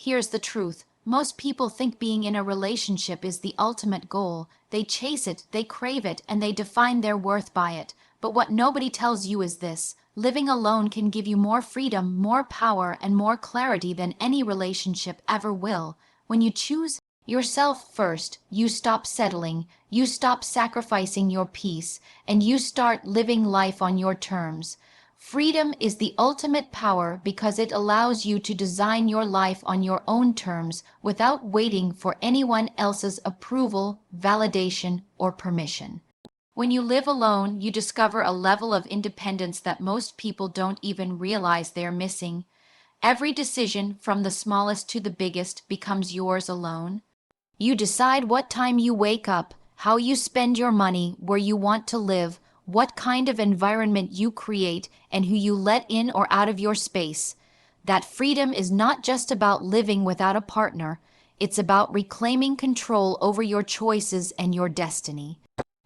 Here's the truth. Most people think being in a relationship is the ultimate goal. They chase it, they crave it, and they define their worth by it. But what nobody tells you is this: living alone can give you more freedom, more power, and more clarity than any relationship ever will. When you choose yourself first, you stop settling, you stop sacrificing your peace, and you start living life on your terms. Freedom is the ultimate power because it allows you to design your life on your own terms without waiting for anyone else's approval, validation, or permission. When you live alone, you discover a level of independence that most people don't even realize they're missing. Every decision, from the smallest to the biggest, becomes yours alone. You decide what time you wake up, how you spend your money, where you want to live, what kind of environment you create, and who you let in or out of your space. That freedom is not just about living without a partner, it's about reclaiming control over your choices and your destiny.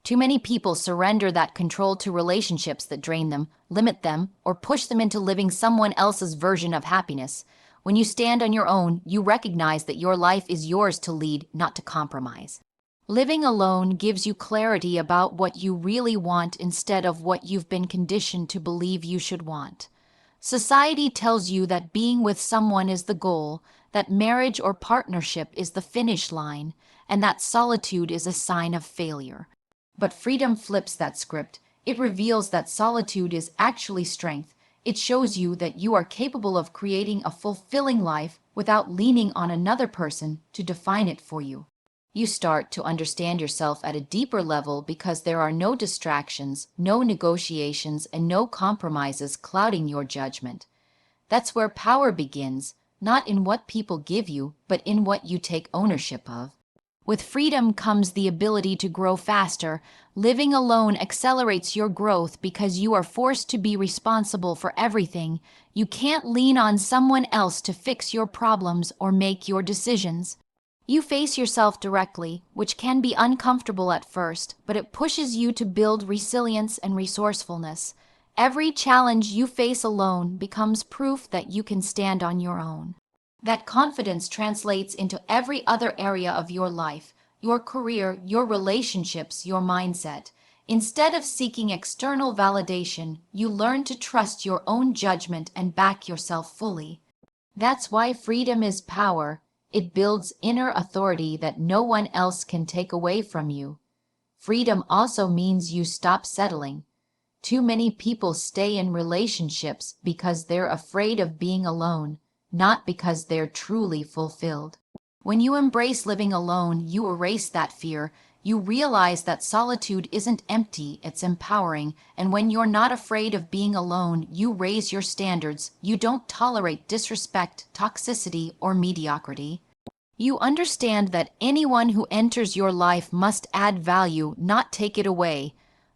Too many people surrender that control to relationships that drain them, limit them, or push them into living someone else's version of happiness. When you stand on your own, you recognize that your life is yours to lead, not to compromise. Living alone gives you clarity about what you really want instead of what you've been conditioned to believe you should want. Society tells you that being with someone is the goal, that marriage or partnership is the finish line, and that solitude is a sign of failure. But freedom flips that script. It reveals that solitude is actually strength. It shows you that you are capable of creating a fulfilling life without leaning on another person to define it for you. You start to understand yourself at a deeper level because there are no distractions, no negotiations, and no compromises clouding your judgment. That's where power begins, not in what people give you, but in what you take ownership of. With freedom comes the ability to grow faster. Living alone accelerates your growth because you are forced to be responsible for everything. You can't lean on someone else to fix your problems or make your decisions. You face yourself directly, which can be uncomfortable at first, but it pushes you to build resilience and resourcefulness. Every challenge you face alone becomes proof that you can stand on your own. That confidence translates into every other area of your life, your career, your relationships, your mindset. Instead of seeking external validation, you learn to trust your own judgment and back yourself fully. That's why freedom is power. It builds inner authority that no one else can take away from you. Freedom also means you stop settling. Too many people stay in relationships because they're afraid of being alone, not because they're truly fulfilled. When you embrace living alone, you erase that fear. You realize that solitude isn't empty, it's empowering. And when you're not afraid of being alone, you raise your standards. You don't tolerate disrespect, toxicity, or mediocrity. You understand that anyone who enters your life must add value, not take it away.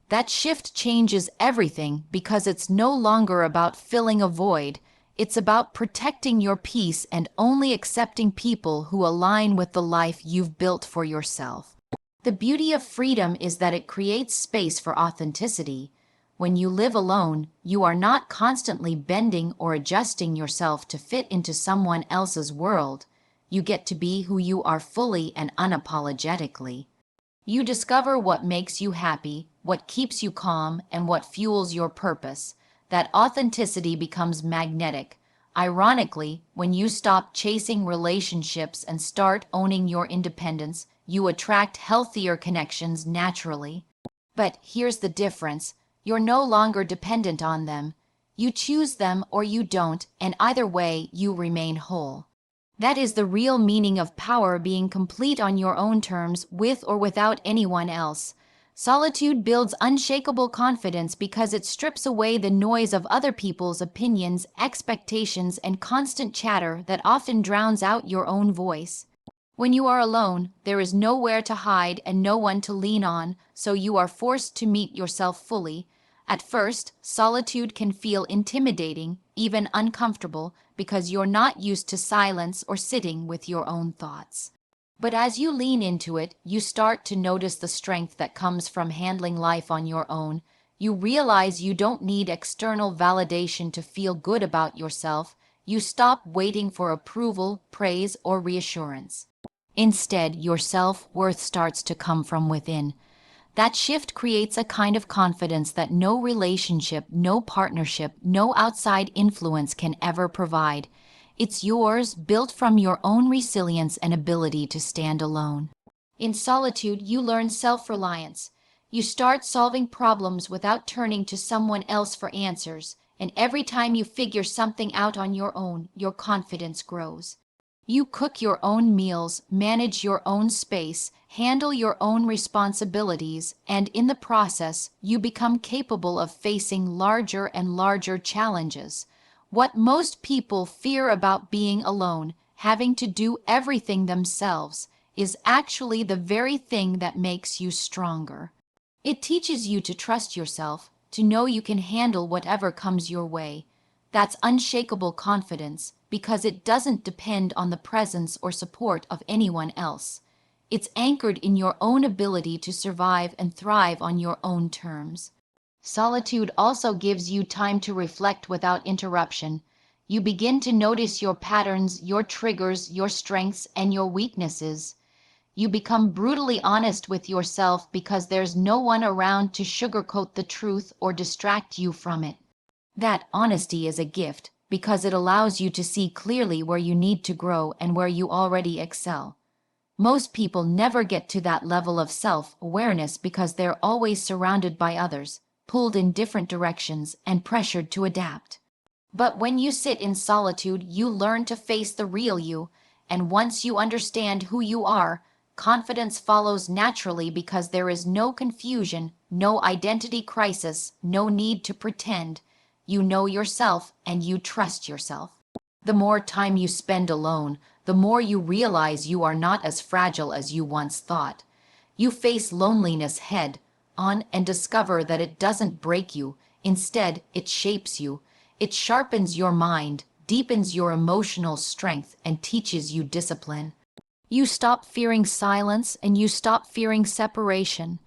That shift changes everything because it's no longer about filling a void. It's about protecting your peace and only accepting people who align with the life you've built for yourself. The beauty of freedom is that it creates space for authenticity. When you live alone, you are not constantly bending or adjusting yourself to fit into someone else's world. You get to be who you are fully and unapologetically. You discover what makes you happy, what keeps you calm, and what fuels your purpose. That authenticity becomes magnetic. Ironically, when you stop chasing relationships and start owning your independence, you attract healthier connections naturally. But here's the difference. You're no longer dependent on them. You choose them or you don't, and either way, you remain whole. That is the real meaning of power, being complete on your own terms, with or without anyone else. Solitude builds unshakable confidence because it strips away the noise of other people's opinions, expectations, and constant chatter that often drowns out your own voice. When you are alone, there is nowhere to hide and no one to lean on, so you are forced to meet yourself fully. At first, solitude can feel intimidating, even uncomfortable, because you're not used to silence or sitting with your own thoughts. But as you lean into it, you start to notice the strength that comes from handling life on your own. You realize you don't need external validation to feel good about yourself. You stop waiting for approval, praise, or reassurance. Instead, your self-worth starts to come from within. That shift creates a kind of confidence that no relationship, no partnership, no outside influence can ever provide. It's yours, built from your own resilience and ability to stand alone. In solitude, you learn self-reliance. You start solving problems without turning to someone else for answers, and every time you figure something out on your own, your confidence grows. You cook your own meals, manage your own space, handle your own responsibilities, and in the process, you become capable of facing larger and larger challenges. What most people fear about being alone, having to do everything themselves, is actually the very thing that makes you stronger. It teaches you to trust yourself, to know you can handle whatever comes your way. That's unshakable confidence because it doesn't depend on the presence or support of anyone else. It's anchored in your own ability to survive and thrive on your own terms. Solitude also gives you time to reflect without interruption. You begin to notice your patterns, your triggers, your strengths, and your weaknesses. You become brutally honest with yourself because there's no one around to sugarcoat the truth or distract you from it. That honesty is a gift because it allows you to see clearly where you need to grow and where you already excel. Most people never get to that level of self-awareness because they're always surrounded by others, pulled in different directions, and pressured to adapt. But when you sit in solitude, you learn to face the real you, and once you understand who you are, confidence follows naturally because there is no confusion, no identity crisis, no need to pretend. You know yourself and you trust yourself. The more time you spend alone, the more you realize you are not as fragile as you once thought. You face loneliness head on and discover that it doesn't break you. Instead, it shapes you. It sharpens your mind, deepens your emotional strength, and teaches you discipline. You stop fearing silence and you stop fearing separation.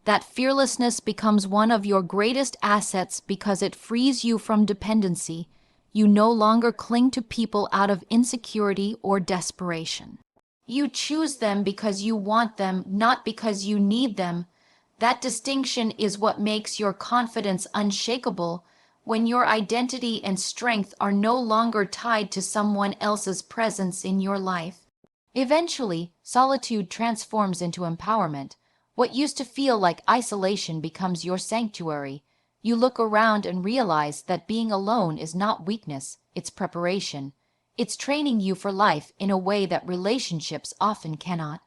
That fearlessness becomes one of your greatest assets because it frees you from dependency. You no longer cling to people out of insecurity or desperation. You choose them because you want them, not because you need them. That distinction is what makes your confidence unshakable. When your identity and strength are no longer tied to someone else's presence in your life. Eventually, solitude transforms into empowerment. What used to feel like isolation becomes your sanctuary. You look around and realize that being alone is not weakness, it's preparation. It's training you for life in a way that relationships often cannot.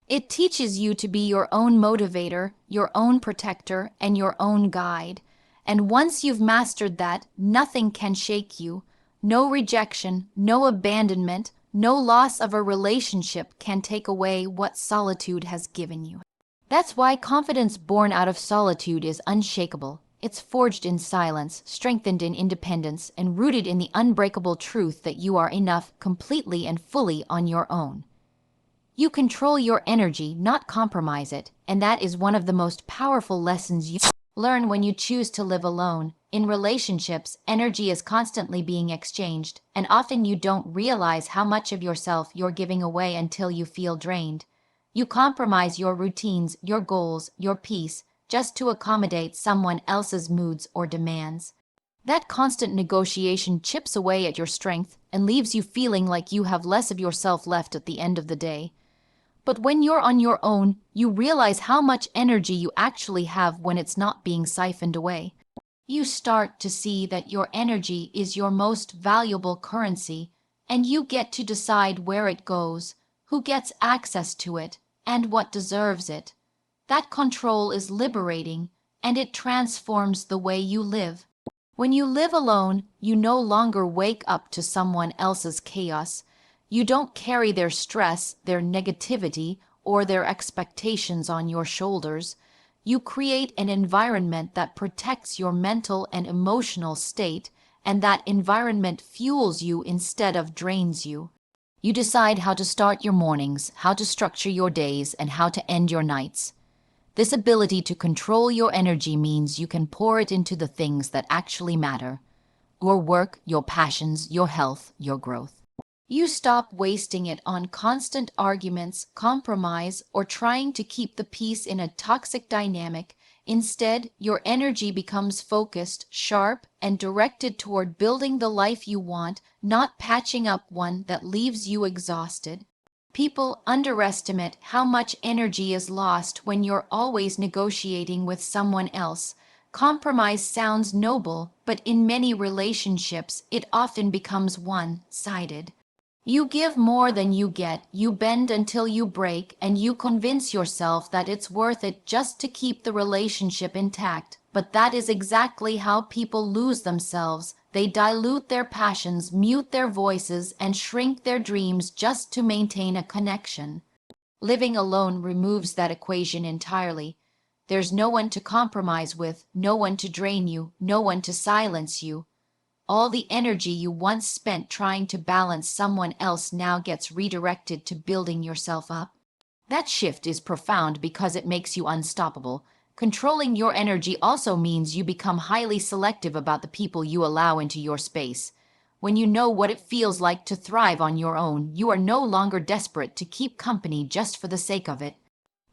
It teaches you to be your own motivator, your own protector, and your own guide. And once you've mastered that, nothing can shake you. No rejection, no abandonment, no loss of a relationship can take away what solitude has given you. That's why confidence born out of solitude is unshakable. It's forged in silence, strengthened in independence, and rooted in the unbreakable truth that you are enough completely and fully on your own. You control your energy, not compromise it, and that is one of the most powerful lessons you learn when you choose to live alone. In relationships, energy is constantly being exchanged, and often you don't realize how much of yourself you're giving away until you feel drained. You compromise your routines, your goals, your peace, just to accommodate someone else's moods or demands. That constant negotiation chips away at your strength and leaves you feeling like you have less of yourself left at the end of the day. But when you're on your own, you realize how much energy you actually have when it's not being siphoned away. You start to see that your energy is your most valuable currency, and you get to decide where it goes, who gets access to it, and what deserves it. That control is liberating, and it transforms the way you live. When you live alone, you no longer wake up to someone else's chaos. You don't carry their stress, their negativity, or their expectations on your shoulders. You create an environment that protects your mental and emotional state, and that environment fuels you instead of drains you. You decide how to start your mornings, how to structure your days, and how to end your nights. This ability to control your energy means you can pour it into the things that actually matter. your work, your passions, your health, your growth. You stop wasting it on constant arguments, compromise, or trying to keep the peace in a toxic dynamic. Instead, your energy becomes focused, sharp, and directed toward building the life you want, not patching up one that leaves you exhausted. People underestimate how much energy is lost when you're always negotiating with someone else. Compromise sounds noble, but in many relationships, it often becomes one-sided. You give more than you get, you bend until you break, and you convince yourself that it's worth it just to keep the relationship intact. But that is exactly how people lose themselves. They dilute their passions, mute their voices, and shrink their dreams just to maintain a connection. Living alone removes that equation entirely. There's no one to compromise with, no one to drain you, no one to silence you. All the energy you once spent trying to balance someone else now gets redirected to building yourself up. That shift is profound because it makes you unstoppable. Controlling your energy also means you become highly selective about the people you allow into your space. When you know what it feels like to thrive on your own, you are no longer desperate to keep company just for the sake of it.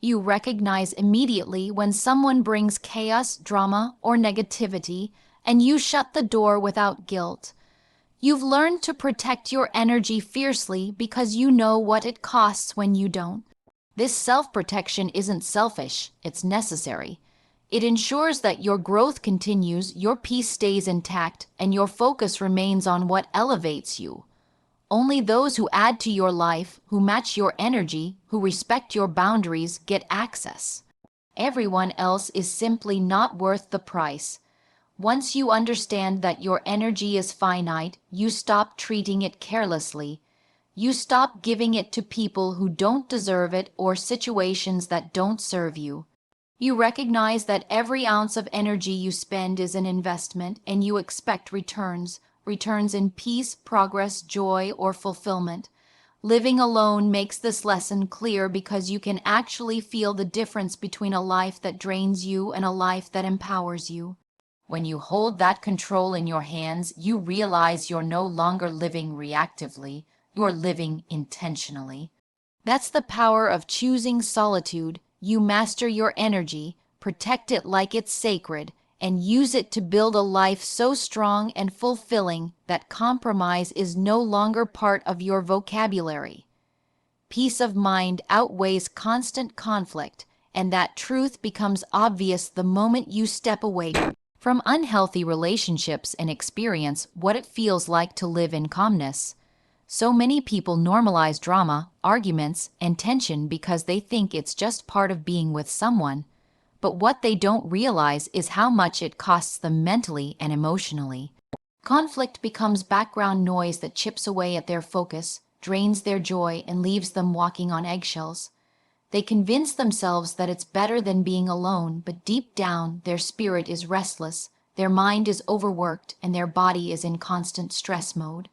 You recognize immediately when someone brings chaos, drama, or negativity, and you shut the door without guilt. You've learned to protect your energy fiercely because you know what it costs when you don't. This self-protection isn't selfish, it's necessary. It ensures that your growth continues, your peace stays intact, and your focus remains on what elevates you. Only those who add to your life, who match your energy, who respect your boundaries, get access. Everyone else is simply not worth the price. Once you understand that your energy is finite, you stop treating it carelessly. You stop giving it to people who don't deserve it or situations that don't serve you. You recognize that every ounce of energy you spend is an investment, and you expect returns in peace, progress, joy, or fulfillment. Living alone makes this lesson clear because you can actually feel the difference between a life that drains you and a life that empowers you. When you hold that control in your hands, you realize you're no longer living reactively, you're living intentionally. That's the power of choosing solitude. You master your energy, protect it like it's sacred, and use it to build a life so strong and fulfilling that compromise is no longer part of your vocabulary. Peace of mind outweighs constant conflict, and that truth becomes obvious the moment you step away from unhealthy relationships and experience what it feels like to live in calmness. So many people normalize drama, arguments, and tension because they think it's just part of being with someone. But what they don't realize is how much it costs them mentally and emotionally. Conflict becomes background noise that chips away at their focus, drains their joy, and leaves them walking on eggshells. They convince themselves that it's better than being alone, but deep down, their spirit is restless, their mind is overworked, and their body is in constant stress mode.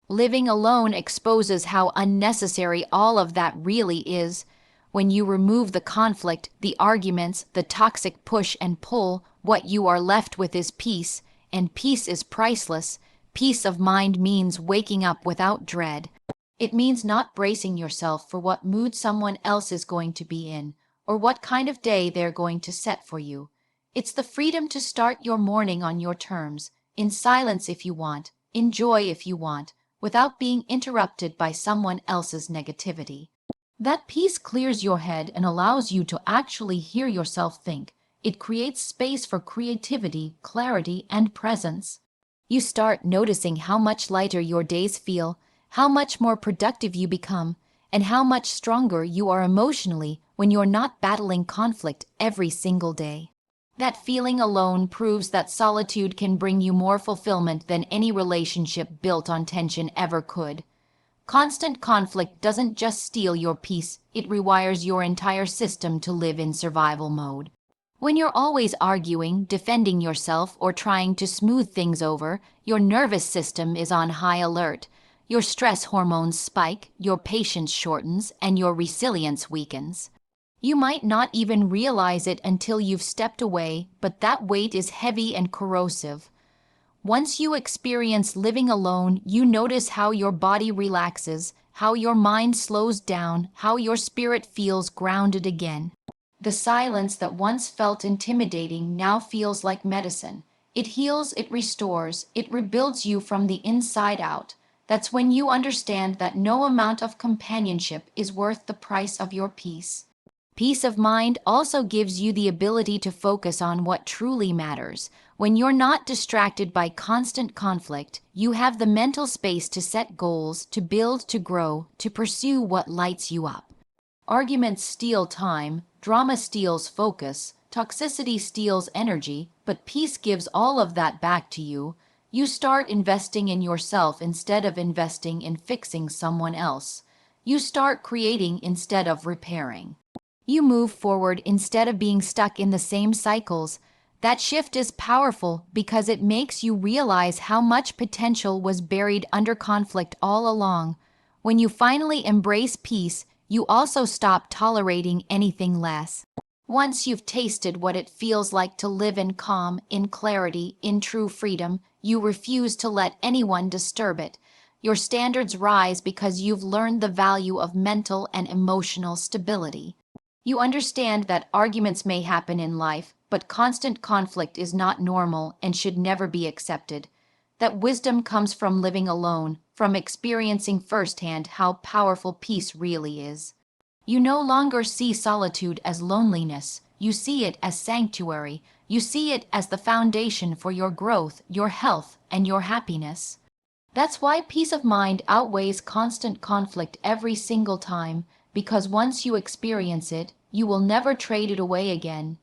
Living alone exposes how unnecessary all of that really is. When you remove the conflict, the arguments, the toxic push and pull, what you are left with is peace, and peace is priceless. Peace of mind means waking up without dread. It means not bracing yourself for what mood someone else is going to be in, or what kind of day they're going to set for you. It's the freedom to start your morning on your terms, in silence if you want, in joy if you want, without being interrupted by someone else's negativity. That peace clears your head and allows you to actually hear yourself think. It creates space for creativity, clarity, and presence. You start noticing how much lighter your days feel, how much more productive you become, and how much stronger you are emotionally when you're not battling conflict every single day. That feeling alone proves that solitude can bring you more fulfillment than any relationship built on tension ever could. Constant conflict doesn't just steal your peace, it rewires your entire system to live in survival mode. When you're always arguing, defending yourself, or trying to smooth things over, your nervous system is on high alert. Your stress hormones spike, your patience shortens, and your resilience weakens. You might not even realize it until you've stepped away, but that weight is heavy and corrosive. Once you experience living alone, you notice how your body relaxes, how your mind slows down, how your spirit feels grounded again. The silence that once felt intimidating now feels like medicine. It heals, it restores, it rebuilds you from the inside out. That's when you understand that no amount of companionship is worth the price of your peace. Peace of mind also gives you the ability to focus on what truly matters. When you're not distracted by constant conflict, you have the mental space to set goals, to build, to grow, to pursue what lights you up. Arguments steal time, drama steals focus, toxicity steals energy, but peace gives all of that back to you. You start investing in yourself instead of investing in fixing someone else. You start creating instead of repairing. You move forward instead of being stuck in the same cycles. That shift is powerful because it makes you realize how much potential was buried under conflict all along. When you finally embrace peace, you also stop tolerating anything less. Once you've tasted what it feels like to live in calm, in clarity, in true freedom, you refuse to let anyone disturb it. Your standards rise because you've learned the value of mental and emotional stability. You understand that arguments may happen in life, but constant conflict is not normal and should never be accepted. That wisdom comes from living alone, from experiencing firsthand how powerful peace really is. You no longer see solitude as loneliness. You see it as sanctuary. You see it as the foundation for your growth, your health, and your happiness. That's why peace of mind outweighs constant conflict every single time, because once you experience it, you will never trade it away again.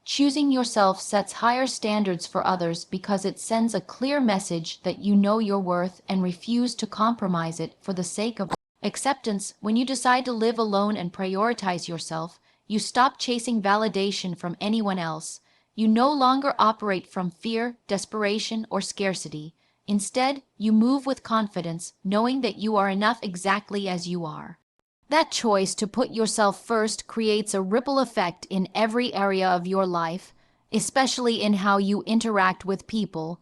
Choosing yourself sets higher standards for others because it sends a clear message that you know your worth and refuse to compromise it for the sake of acceptance. When you decide to live alone and prioritize yourself, you stop chasing validation from anyone else. You no longer operate from fear, desperation, or scarcity. Instead, you move with confidence, knowing that you are enough exactly as you are. That choice to put yourself first creates a ripple effect in every area of your life, especially in how you interact with people.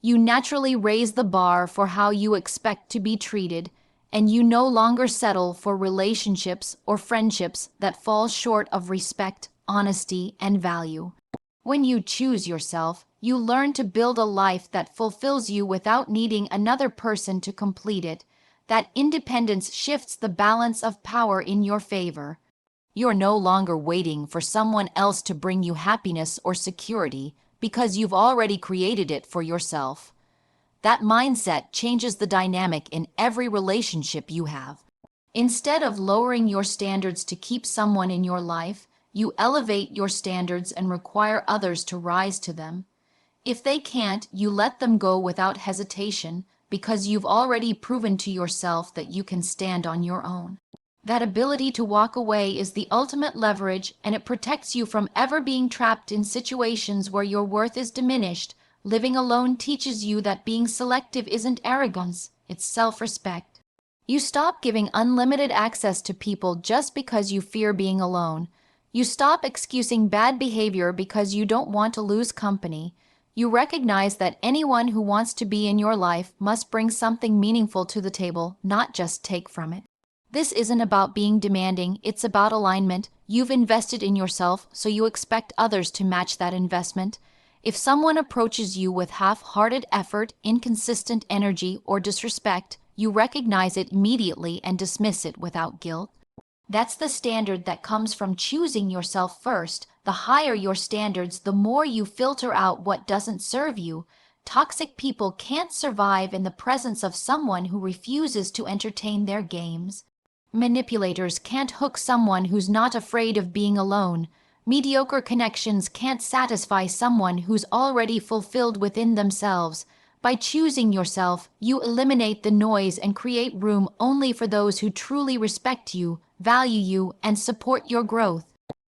You naturally raise the bar for how you expect to be treated, and you no longer settle for relationships or friendships that fall short of respect, honesty, and value. When you choose yourself, you learn to build a life that fulfills you without needing another person to complete it. That independence shifts the balance of power in your favor. You're no longer waiting for someone else to bring you happiness or security because you've already created it for yourself. That mindset changes the dynamic in every relationship you have. Instead of lowering your standards to keep someone in your life, you elevate your standards and require others to rise to them. If they can't, you let them go without hesitation because you've already proven to yourself that you can stand on your own. That ability to walk away is the ultimate leverage, and it protects you from ever being trapped in situations where your worth is diminished. Living alone teaches you that being selective isn't arrogance, it's self-respect. You stop giving unlimited access to people just because you fear being alone. You stop excusing bad behavior because you don't want to lose company. You recognize that anyone who wants to be in your life must bring something meaningful to the table, not just take from it. This isn't about being demanding, it's about alignment. You've invested in yourself, so you expect others to match that investment. If someone approaches you with half-hearted effort, inconsistent energy, or disrespect, you recognize it immediately and dismiss it without guilt. That's the standard that comes from choosing yourself first. The higher your standards, the more you filter out what doesn't serve you. Toxic people can't survive in the presence of someone who refuses to entertain their games. Manipulators can't hook someone who's not afraid of being alone. Mediocre connections can't satisfy someone who's already fulfilled within themselves. By choosing yourself, you eliminate the noise and create room only for those who truly respect you, value you, and support your growth.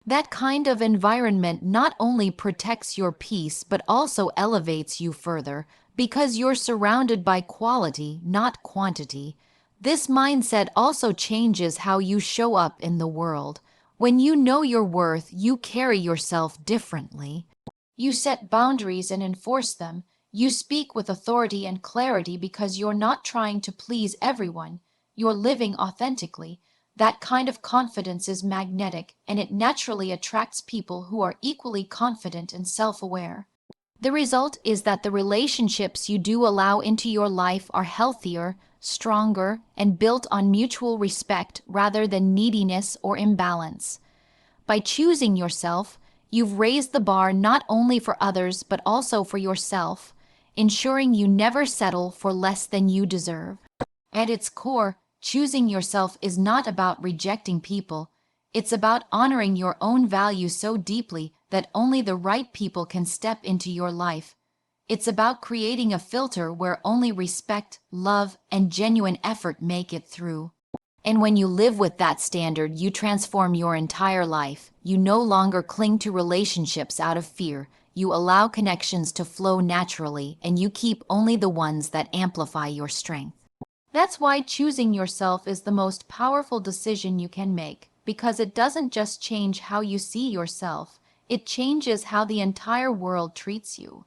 That kind of environment not only protects your peace but also elevates you further because you're surrounded by quality, not quantity. This mindset also changes how you show up in the world. When you know your worth, you carry yourself differently. You set boundaries and enforce them. You speak with authority and clarity because you're not trying to please everyone. You're living authentically. That kind of confidence is magnetic, and it naturally attracts people who are equally confident and self-aware. The result is that the relationships you do allow into your life are healthier, stronger, and built on mutual respect rather than neediness or imbalance. By choosing yourself, you've raised the bar not only for others but also for yourself, ensuring you never settle for less than you deserve. At its core, choosing yourself is not about rejecting people. It's about honoring your own value so deeply that only the right people can step into your life. It's about creating a filter where only respect, love, and genuine effort make it through. And when you live with that standard, you transform your entire life. You no longer cling to relationships out of fear. You allow connections to flow naturally, and you keep only the ones that amplify your strength. That's why choosing yourself is the most powerful decision you can make, because it doesn't just change how you see yourself, it changes how the entire world treats you.